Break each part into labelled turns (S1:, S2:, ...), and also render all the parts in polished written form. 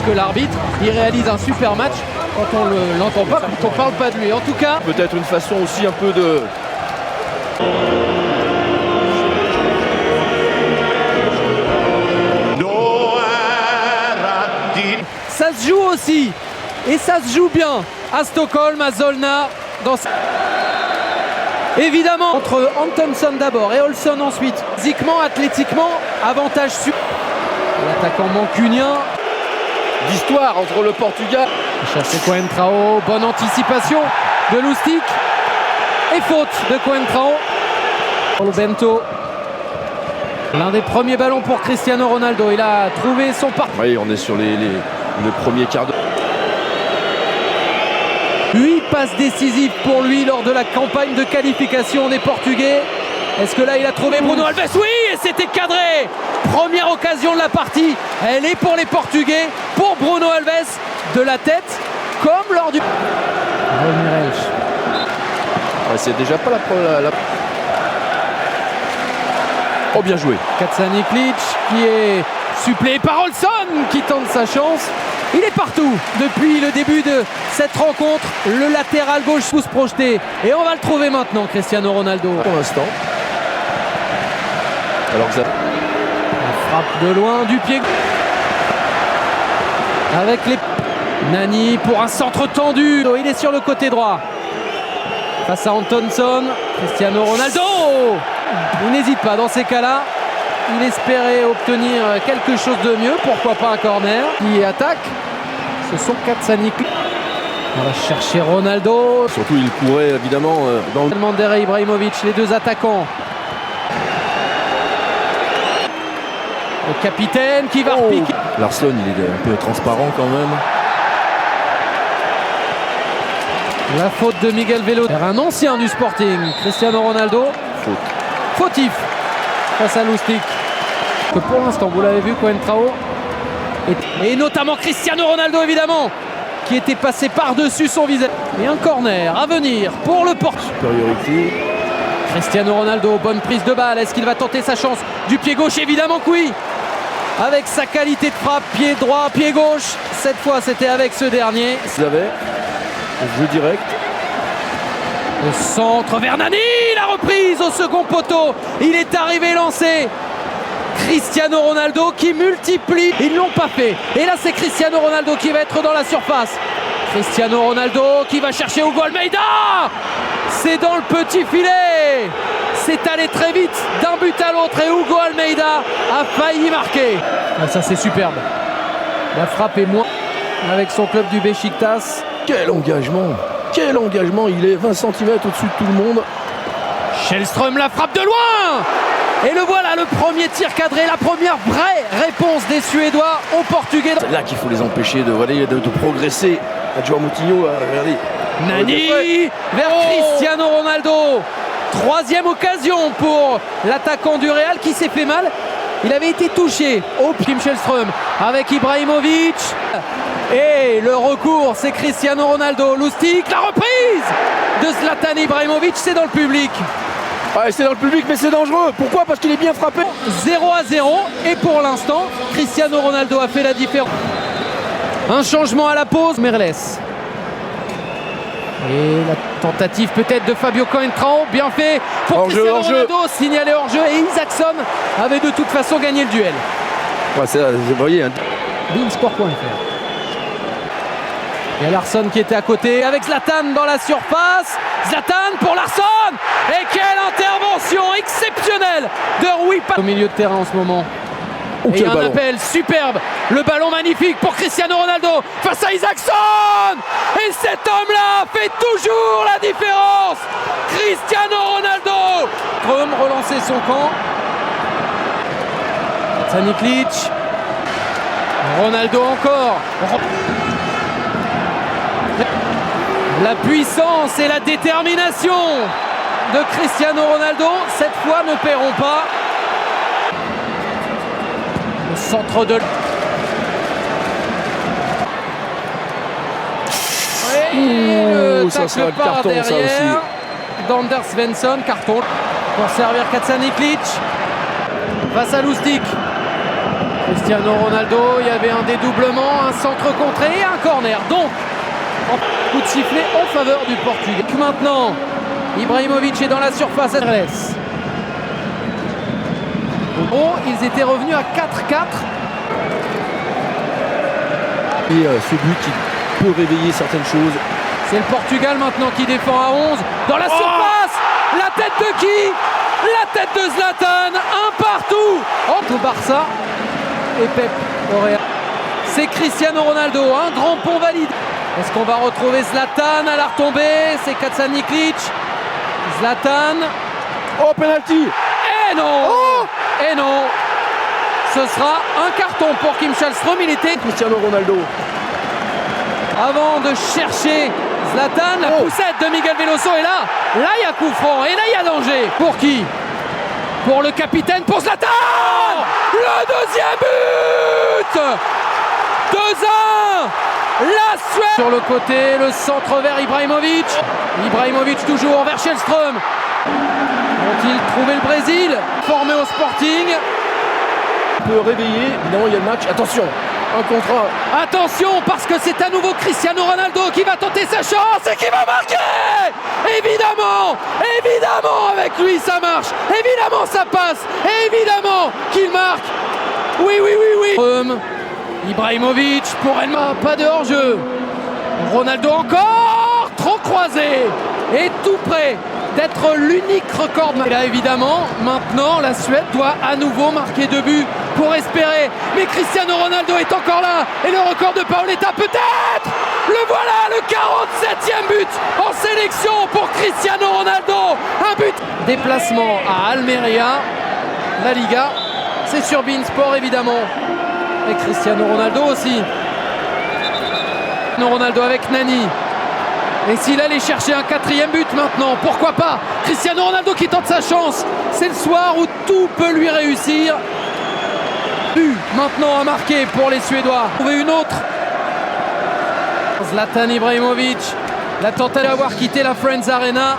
S1: que l'arbitre, il réalise un super match quand on ne l'entend pas, quand on ne parle pas de lui. En tout cas,
S2: peut-être une façon aussi un peu de...
S1: ça se joue aussi, et ça se joue bien à Stockholm, à Solna. Évidemment, entre Antonsson d'abord et Olsson ensuite. Physiquement, athlétiquement, avantage sur l'attaquant mancunien.
S2: d'histoire entre le Portugal.
S1: Chercher Coentrao, bonne anticipation de Lustig. Et faute de Coentrao. Paulo Bento. L'un des premiers ballons pour Cristiano Ronaldo. Il a trouvé son parcours.
S2: Oui, on est sur les premiers quarts d'heure.
S1: 8 passes décisives pour lui lors de la campagne de qualification des Portugais. Est-ce que là il a trouvé Bruno Alves? Oui, et c'était cadré. Première occasion de la partie. Elle est pour les Portugais, pour Bruno Alves, de la tête, comme lors du... Ramirez.
S2: Ouais, c'est déjà pas la... Oh, bien joué.
S1: Kacaniklic qui est suppléé par Olsson qui tente sa chance. Il est partout depuis le début de cette rencontre. Le latéral gauche pousse projeté. Et on va le trouver maintenant, Cristiano Ronaldo.
S2: Pour l'instant. Alors que ça...
S1: La frappe de loin du pied. Avec les... Nani pour un centre tendu. Il est sur le côté droit. Face à Antonsson. Cristiano Ronaldo. Il n'hésite pas dans ces cas-là. Il espérait obtenir quelque chose de mieux. Pourquoi pas un corner. Qui attaque. Ce sont Kacaniklic. On va chercher Ronaldo.
S2: Surtout il courait évidemment dans le...
S1: Mandera, Ibrahimovic, les deux attaquants. Le capitaine qui va repiquer.
S2: Larsson, il est un peu transparent quand même.
S1: La faute de Miguel Velo, un ancien du Sporting, Cristiano Ronaldo.
S2: Faute.
S1: Fautif face à Lustig. Que pour l'instant, vous l'avez vu, Coentrao. Et notamment Cristiano Ronaldo, évidemment, qui était passé par-dessus son visage. Et un corner à venir pour le Portugal.
S2: Supériorité.
S1: Cristiano Ronaldo, bonne prise de balle. Est-ce qu'il va tenter sa chance du pied gauche? Évidemment que oui. Avec sa qualité de frappe, pied droit, pied gauche. Cette fois, c'était avec ce dernier.
S2: Vous avez jeu direct.
S1: Au centre vers Nani, la reprise au second poteau. Il est arrivé lancé. Cristiano Ronaldo qui multiplie. Ils ne l'ont pas fait. Et là, c'est Cristiano Ronaldo qui va être dans la surface. Cristiano Ronaldo qui va chercher Hugo Almeida. C'est dans le petit filet. C'est allé très vite d'un but à l'autre et Hugo Almeida a failli marquer. Ah, ça, c'est superbe. La frappe est moins avec son club du Beşiktaş.
S2: Quel engagement! Quel engagement! Il est 20 cm au-dessus de tout le monde.
S1: Källström, la frappe de loin! Et le voilà, le premier tir cadré, la première vraie réponse des Suédois aux Portugais.
S2: C'est là qu'il faut les empêcher de progresser. Adjoa Moutinho, regardez.
S1: Nani vers Cristiano Ronaldo. Troisième occasion pour l'attaquant du Real qui s'est fait mal. Il avait été touché au pied. Källström avec Ibrahimovic. Et le recours, c'est Cristiano Ronaldo. Lustig, la reprise de Zlatan Ibrahimovic, c'est dans le public.
S2: Ouais, c'est dans le public, mais c'est dangereux. Pourquoi? Parce qu'il est bien frappé.
S1: 0-0. Et pour l'instant, Cristiano Ronaldo a fait la différence. Un changement à la pause, Merles. Et la tentative peut-être de Fabio Coentrao, bien fait pour Cristiano Ronaldo, signalé hors jeu. Et Isaacson avait de toute façon gagné le duel.
S2: Ouais, c'est là, vous voyez. Hein.
S1: Beansport.fr. Il y a Larsson qui était à côté avec Zlatan dans la surface. Zlatan pour Larsson. Et quelle intervention exceptionnelle de Rui Patricio. Au milieu de terrain en ce moment. Et il y a un appel superbe. Le ballon magnifique pour Cristiano Ronaldo face à Isaacson. Et cet homme-là fait toujours la différence. Cristiano Ronaldo. Krum relancer son camp. Kacaniklic. Ronaldo encore. La puissance et la détermination de Cristiano Ronaldo, cette fois, ne paieront pas. Le centre de...
S2: Ça sera le carton, derrière, ça aussi.
S1: D'Anders Svensson, carton pour servir Kacaniklic. Face à Lustig. Cristiano Ronaldo, il y avait un dédoublement, un centre contré et un corner. Donc, coup de sifflet en faveur du Portugais. Maintenant, Ibrahimovic est dans la surface. Oh, ils étaient revenus à 4-4.
S2: Et ce but qui peut réveiller certaines choses.
S1: C'est le Portugal maintenant qui défend à 11. Dans la surface, la tête de qui? La tête de Zlatan, un partout entre Barça et Pep au Real. C'est Cristiano Ronaldo, un grand pont valide. Est-ce qu'on va retrouver Zlatan à la retombée? C'est Kacaniklic. Zlatan.
S2: Oh, penalty!
S1: Et non! Et non! Ce sera un carton pour Kim Källström. Il était
S2: Cristiano Ronaldo.
S1: avant de chercher Zlatan, la poussette de Miguel Veloso. Et là il y a coup franc. Et là, il y a danger. Pour qui? Pour le capitaine, pour Zlatan! Le deuxième but! 2-1! La Suède! Sur le côté, le centre vers Ibrahimovic. Ibrahimovic toujours vers Källström. Vont-ils trouver le Brésil? Formé au Sporting.
S2: Peut réveiller, évidemment il y a le match. Attention, un contre un.
S1: Attention, parce que c'est à nouveau Cristiano Ronaldo qui va tenter sa chance et qui va marquer! Évidemment! Évidemment, avec lui ça marche! Évidemment ça passe! Évidemment qu'il marque! Oui, oui, oui, oui! Ibrahimovic pour Elma, pas de hors-jeu. Ronaldo encore! Trop croisé! Et tout près d'être l'unique record. Et là, évidemment, maintenant, la Suède doit à nouveau marquer 2 buts pour espérer. Mais Cristiano Ronaldo est encore là. Et le record de Paoletta, peut-être! Le voilà, le 47e but en sélection pour Cristiano Ronaldo. Un but. Déplacement à Almeria, la Liga. C'est sur beIN Sport, évidemment. Et Cristiano Ronaldo aussi. Ronaldo avec Nani. Et s'il allait chercher un 4e but maintenant, pourquoi pas? Cristiano Ronaldo qui tente sa chance. C'est le soir où tout peut lui réussir. Maintenant à marquer pour les Suédois. Trouver une autre. Zlatan Ibrahimovic. La tentative d'avoir quitté la Friends Arena.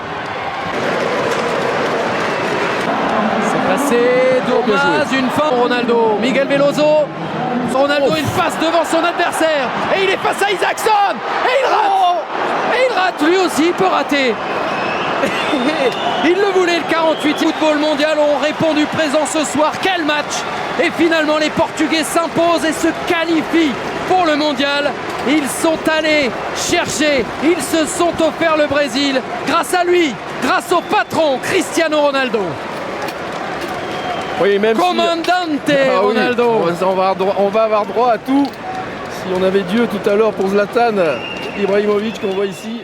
S1: C'est passé. Dommage. Une fin. Ronaldo. Miguel Veloso. Ronaldo, il passe devant son adversaire. Et il est face à Isaacson. Et il rate. Et il rate, lui aussi, il peut rater. Il le voulait, le 48e. Football mondial ont répondu présent ce soir. Quel match! Et finalement, les Portugais s'imposent et se qualifient pour le mondial. Ils sont allés chercher, ils se sont offerts le Brésil grâce à lui, grâce au patron Cristiano Ronaldo.
S2: Oui, même
S1: Comandante Ronaldo.
S2: Oui, on va avoir droit à tout. Si on avait Dieu tout à l'heure pour Zlatan Ibrahimovic qu'on voit ici.